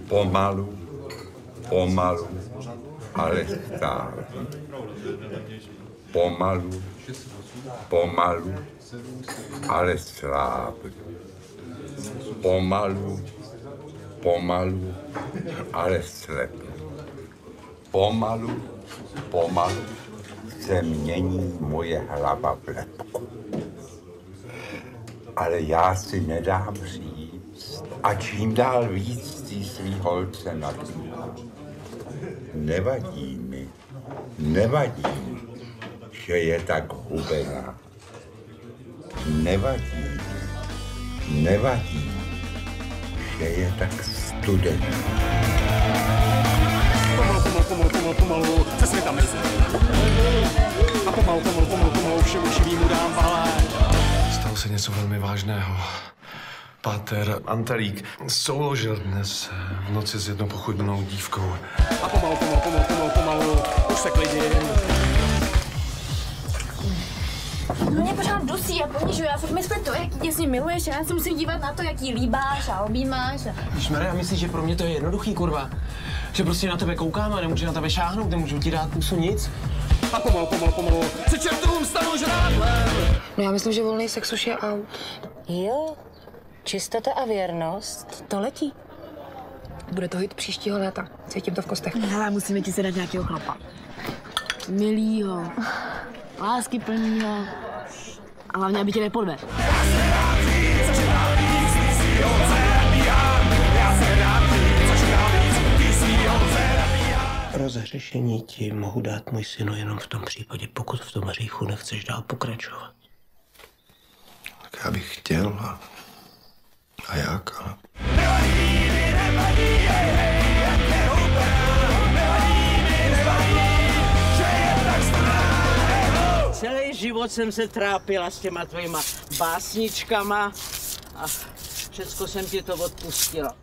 Pomalu, pomalu, ale stále. Pomalu, pomalu, ale slábnu. Pomalu, pomalu, ale slepnu. Pomalu, pomalu se mění moje hlava v lebku. Ale já si nedám říct a čím dál víc tý svý holce nadýchám. Nevadí mi, že je tak hubená. Nevadí, že je tak studená. Pomalu, se světa mezi. A pomalu, všemu živýmu dám balé. Stalo se něco velmi vážného. Páter Antelík souložil dnes v noci s jednou pochodnou dívkou. A pomalu, už se klidím. No mě pořád dusí a ponižuje a furt myslí to, jak tě s ním miluješ, já se musím dívat na to, jak jí líbáš a objímáš. Ježmarja, myslíš, že pro mě to je jednoduchý, kurva? Že prostě na tebe koukám a nemůžu na tebe šáhnout, nemůžu ti dát pusu nic? A pomalu, se čertovům stanu žrádlem. No já myslím, že volný sex už je out. Jo, čistota a věrnost, to letí. Bude to hit příštího léta. Cítím to v kostech. Hele, musíme ti se dát nějakého chlapa. Milýho, láskyplnýho a hlavně, aby tě nepodvedl. Rozhřešení ti mohu dát, můj synu, jenom v tom případě, pokud v tom hříchu nechceš dál pokračovat. Tak já bych chtěl a jak, ale... Celý život jsem se trápila s těma tvojima básničkama a všecko jsem ti to odpustila.